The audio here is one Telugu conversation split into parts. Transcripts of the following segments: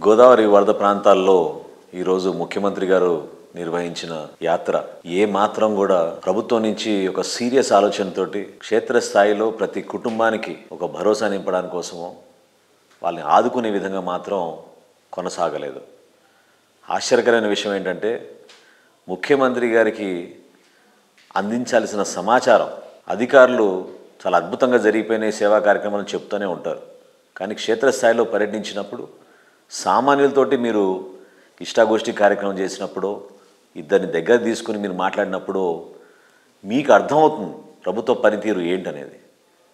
గోదావరి వరద ప్రాంతాల్లో ఈరోజు ముఖ్యమంత్రి గారు నిర్వహించిన యాత్ర ఏ మాత్రం కూడా ప్రభుత్వం నుంచి ఒక సీరియస్ ఆలోచనతోటి క్షేత్రస్థాయిలో ప్రతి కుటుంబానికి ఒక భరోసా నింపడానికి కోసమో వాళ్ళని ఆదుకునే విధంగా మాత్రం కొనసాగలేదు. ఆశ్చర్యకరమైన విషయం ఏంటంటే ముఖ్యమంత్రి గారికి అందించాల్సిన సమాచారం అధికారులు చాలా అద్భుతంగా జరిగిపోయిన సేవా కార్యక్రమాలను చెప్తూనే ఉంటారు. కానీ క్షేత్రస్థాయిలో పర్యటించినప్పుడు సామాన్యులతోటి మీరు ఇష్టాగోష్ఠి కార్యక్రమం చేసినప్పుడు ఇద్దరిని దగ్గర తీసుకుని మీరు మాట్లాడినప్పుడు మీకు అర్థమవుతుంది ప్రభుత్వ పనితీరు ఏంటనేది.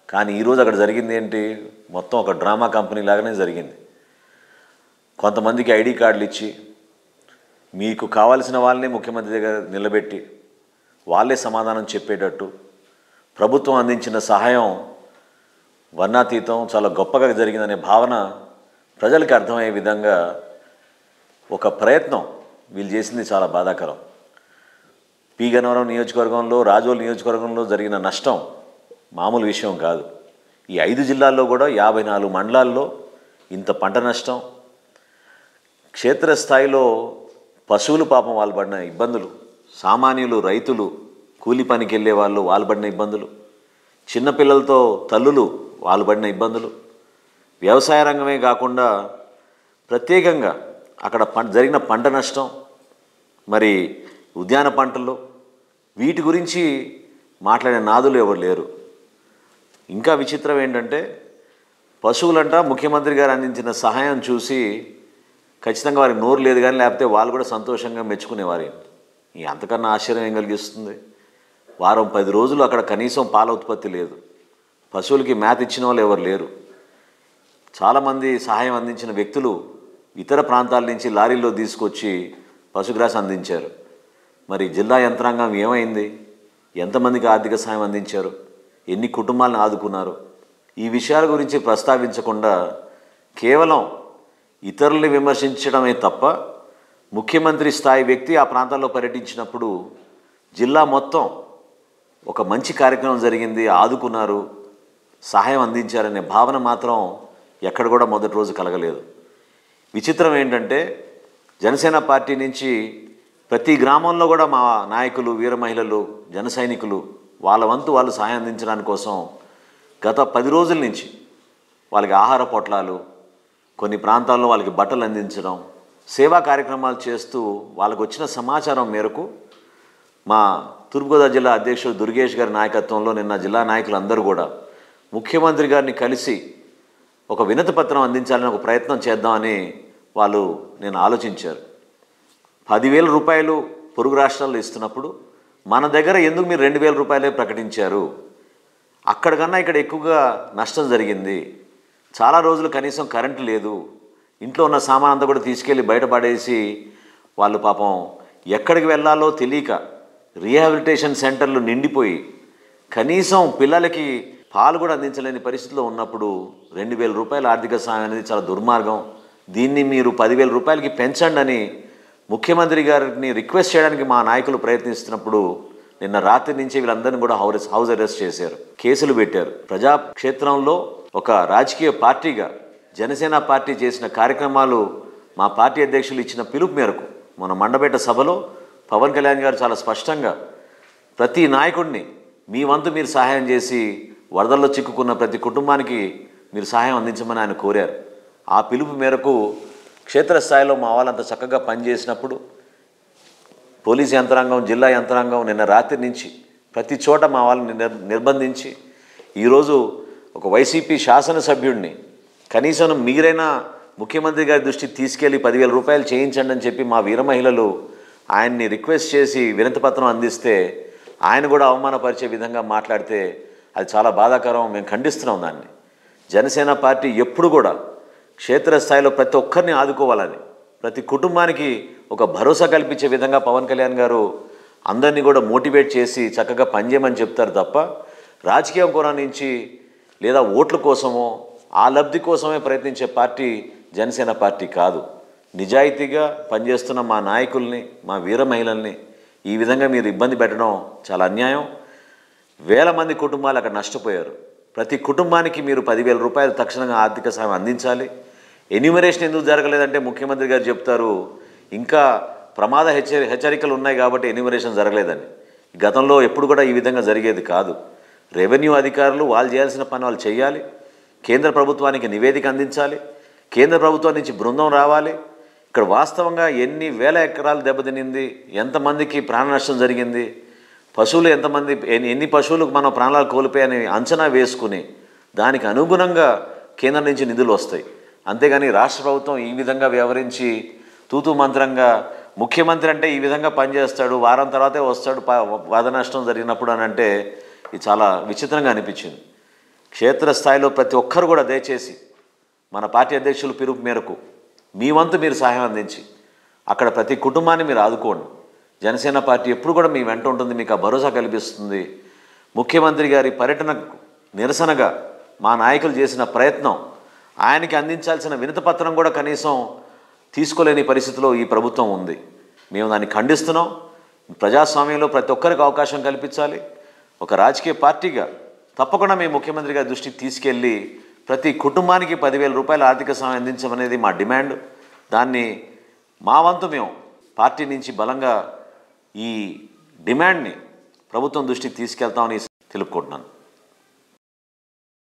కానీ ఈరోజు అక్కడ జరిగింది ఏంటి, మొత్తం ఒక డ్రామా కంపెనీ లాగానే జరిగింది. కొంతమందికి ఐడి కార్డులు ఇచ్చి మీకు కావాల్సిన వాళ్ళని ముఖ్యమంత్రి దగ్గర నిలబెట్టి వాళ్ళే సమాధానం చెప్పేటట్టు ప్రభుత్వం అందించిన సహాయం వర్ణాతీతం చాలా గొప్పగా జరిగిందనే భావన ప్రజలకు అర్థమయ్యే విధంగా ఒక ప్రయత్నం వీళ్ళు చేసింది చాలా బాధాకరం. పి గన్నవరం నియోజకవర్గంలో, రాజోల్ నియోజకవర్గంలో జరిగిన నష్టం మామూలు విషయం కాదు. ఈ 5 జిల్లాల్లో కూడా 54 మండలాల్లో ఇంత పంట నష్టం. క్షేత్రస్థాయిలో పశువులు పాపం వాళ్ళు పడిన ఇబ్బందులు, సామాన్యులు రైతులు కూలి పనికి వెళ్ళే వాళ్ళు పడిన ఇబ్బందులు, చిన్నపిల్లలతో తల్లులు వాళ్ళు పడిన ఇబ్బందులు, వ్యవసాయ రంగమే కాకుండా ప్రత్యేకంగా అక్కడ జరిగిన పంట నష్టం, మరి ఉద్యాన పంటలు, వీటి గురించి మాట్లాడే నాదులు ఎవరు లేరు. ఇంకా విచిత్రం ఏంటంటే పశువులంట ముఖ్యమంత్రి గారు అందించిన సహాయం చూసి ఖచ్చితంగా వారికి నోరు లేదు కానీ లేకపోతే వాళ్ళు కూడా సంతోషంగా మెచ్చుకునేవారు. ఈ అంతకన్నా ఆశ్చర్యం ఏం కలిగిస్తుంది? వారం 10 రోజులు అక్కడ కనీసం పాల ఉత్పత్తి లేదు, పశువులకి మేత ఇచ్చిన వాళ్ళు ఎవరు లేరు. చాలామంది సహాయం అందించిన వ్యక్తులు ఇతర ప్రాంతాల నుంచి లారీల్లో తీసుకొచ్చి పశుగ్రాసం అందించారు. మరి జిల్లా యంత్రాంగం ఏమైంది? ఎంతమందికి ఆర్థిక సహాయం అందించారు? ఎన్ని కుటుంబాలను ఆదుకున్నారు? ఈ విషయాల గురించి ప్రస్తావించకుండా కేవలం ఇతరుల్ని విమర్శించడమే తప్ప ముఖ్యమంత్రి స్థాయి వ్యక్తి ఆ ప్రాంతాల్లో పర్యటించినప్పుడు జిల్లా మొత్తం ఒక మంచి కార్యక్రమం జరిగింది, ఆదుకున్నారు, సహాయం అందించారనే భావన మాత్రం ఎక్కడ కూడా మొదటి రోజు కలగలేదు. విచిత్రం ఏంటంటే జనసేన పార్టీ నుంచి ప్రతి గ్రామంలో కూడా మా నాయకులు, వీర మహిళలు, జన సైనికులు వాళ్ళ వంతు వాళ్ళు సహాయం అందించడానికి కోసం గత 10 రోజుల నుంచి వాళ్ళకి ఆహార పొట్లాలు, కొన్ని ప్రాంతాల్లో వాళ్ళకి బట్టలు అందించడం, సేవా కార్యక్రమాలు చేస్తూ వాళ్ళకు వచ్చిన సమాచారం మేరకు మా తూర్పుగోదావరి జిల్లా అధ్యక్షుడు దుర్గేష్ గారి నాయకత్వంలో నిన్న జిల్లా నాయకులందరూ కూడా ముఖ్యమంత్రి గారిని కలిసి ఒక వినతి పత్రం అందించాలని ఒక ప్రయత్నం చేద్దామని వాళ్ళు నేను ఆలోచించారు. 10,000 రూపాయలు పొరుగు రాష్ట్రాల్లో ఇస్తున్నప్పుడు మన దగ్గర ఎందుకు మీరు 2,000 రూపాయలే ప్రకటించారు? అక్కడికన్నా ఇక్కడ ఎక్కువగా నష్టం జరిగింది. చాలా రోజులు కనీసం కరెంటు లేదు, ఇంట్లో ఉన్న సామాన్ అంతా కూడా తీసుకెళ్ళి బయటపడేసి వాళ్ళు పాపం ఎక్కడికి వెళ్ళాలో తెలియక రీహాబిలిటేషన్ సెంటర్లు నిండిపోయి కనీసం పిల్లలకి పాలు కూడా అందించలేని పరిస్థితిలో ఉన్నప్పుడు 2,000 రూపాయల ఆర్థిక సహాయం అనేది చాలా దుర్మార్గం. దీన్ని మీరు 10,000 రూపాయలకి పెంచండి అని ముఖ్యమంత్రి గారిని రిక్వెస్ట్ చేయడానికి మా నాయకులు ప్రయత్నిస్తున్నప్పుడు నిన్న రాత్రి నుంచి వీళ్ళందరినీ కూడా హౌస్ అరెస్ట్ చేశారు, కేసులు పెట్టారు. ప్రజాక్షేత్రంలో ఒక రాజకీయ పార్టీగా జనసేన పార్టీ చేసిన కార్యక్రమాలు మా పార్టీ అధ్యక్షులు ఇచ్చిన పిలుపు మేరకు మన మండపేట సభలో పవన్ కళ్యాణ్ గారు చాలా స్పష్టంగా ప్రతి నాయకుడిని మీ వంతు మీరు సహాయం చేసి వరదల్లో చిక్కుకున్న ప్రతి కుటుంబానికి మీరు సహాయం అందించమని ఆయన కోరారు. ఆ పిలుపు మేరకు క్షేత్రస్థాయిలో మా వాళ్ళంతా చక్కగా పనిచేసినప్పుడు పోలీస్ యంత్రాంగం, జిల్లా యంత్రాంగం నిన్న రాత్రి నుంచి ప్రతి చోట మా వాళ్ళని నిర్బంధించి ఈరోజు ఒక వైసీపీ శాసనసభ్యుడిని కనీసం మీరైనా ముఖ్యమంత్రి గారి దృష్టికి తీసుకెళ్ళి 10,000 రూపాయలు చేయించండి అని చెప్పి మా వీర మహిళలు ఆయన్ని రిక్వెస్ట్ చేసి వినతిపత్రం అందిస్తే ఆయన కూడా అవమానపరిచే విధంగా మాట్లాడితే అది చాలా బాధాకరం. మేము ఖండిస్తున్నాం దాన్ని. జనసేన పార్టీ ఎప్పుడు కూడా క్షేత్రస్థాయిలో ప్రతి ఒక్కరిని ఆదుకోవాలని, ప్రతి కుటుంబానికి ఒక భరోసా కల్పించే విధంగా పవన్ కళ్యాణ్ గారు అందరినీ కూడా మోటివేట్ చేసి చక్కగా పనిచేయమని చెప్తారు తప్ప రాజకీయం కోణం నుంచి లేదా ఓట్ల కోసమో ఆ లబ్ధి కోసమే ప్రయత్నించే పార్టీ జనసేన పార్టీ కాదు. నిజాయితీగా పనిచేస్తున్న మా నాయకుల్ని, మా వీర మహిళల్ని ఈ విధంగా మీరు ఇబ్బంది పెట్టడం చాలా అన్యాయం. వేల మంది కుటుంబాలు అక్కడ నష్టపోయారు. ప్రతి కుటుంబానికి మీరు 10,000 రూపాయలు తక్షణంగా ఆర్థిక సహాయం అందించాలి. ఎన్యూమరేషన్ ఎందుకు జరగలేదంటే ముఖ్యమంత్రి గారు చెప్తారు ఇంకా ప్రమాద హెచ్చరికలు ఉన్నాయి కాబట్టి ఎన్యూమరేషన్ జరగలేదని. గతంలో ఎప్పుడు కూడా ఈ విధంగా జరిగేది కాదు. రెవెన్యూ అధికారులు వాళ్ళు చేయాల్సిన పని వాళ్ళు చేయాలి, కేంద్ర ప్రభుత్వానికి నివేదిక అందించాలి, కేంద్ర ప్రభుత్వం నుంచి బృందం రావాలి. ఇక్కడ వాస్తవంగా ఎన్ని వేల ఎకరాలు దెబ్బతినింది, ఎంతమందికి ప్రాణ నష్టం జరిగింది, పశువులు ఎంతమంది ఎన్ని పశువులకు మనం ప్రాణాలు కోల్పోయాయని అంచనా వేసుకుని దానికి అనుగుణంగా కేంద్రం నుంచి నిధులు వస్తాయి. అంతేగాని రాష్ట్ర ప్రభుత్వం ఈ విధంగా వ్యవహరించి తూతూ మంత్రంగా ముఖ్యమంత్రి అంటే ఈ విధంగా పనిచేస్తాడు, వారం తర్వాతే వస్తాడు వధ నష్టం జరిగినప్పుడు అని అంటే ఇది చాలా విచిత్రంగా అనిపించింది. క్షేత్రస్థాయిలో ప్రతి ఒక్కరు కూడా దయచేసి మన పార్టీ అధ్యక్షులు పిలుపు మేరకు మీ వంతు మీరు సహాయం అందించి అక్కడ ప్రతి కుటుంబాన్ని మీరు ఆదుకోండి. జనసేన పార్టీ ఎప్పుడు కూడా మీ వెంట ఉంటుంది, మీకు ఆ భరోసా కల్పిస్తుంది. ముఖ్యమంత్రి గారి పర్యటనకు నిరసనగా మా నాయకులు చేసిన ప్రయత్నం, ఆయనకి అందించాల్సిన వినతిపత్రం కూడా కనీసం తీసుకోలేని పరిస్థితిలో ఈ ప్రభుత్వం ఉంది. మేము దాన్ని ఖండిస్తున్నాం. ప్రజాస్వామ్యంలో ప్రతి ఒక్కరికి అవకాశం కల్పించాలి. ఒక రాజకీయ పార్టీగా తప్పకుండా మేము ముఖ్యమంత్రి గారి దృష్టికి తీసుకెళ్ళి ప్రతి కుటుంబానికి 10,000 రూపాయల ఆర్థిక సహాయం అందించమనేది మా డిమాండ్. దాన్ని మా వంతు మేము పార్టీ నుంచి బలంగా ఈ డిమాండ్ని ప్రభుత్వం దృష్టికి తీసుకెళ్తామని తెలుపుకుంటున్నాను.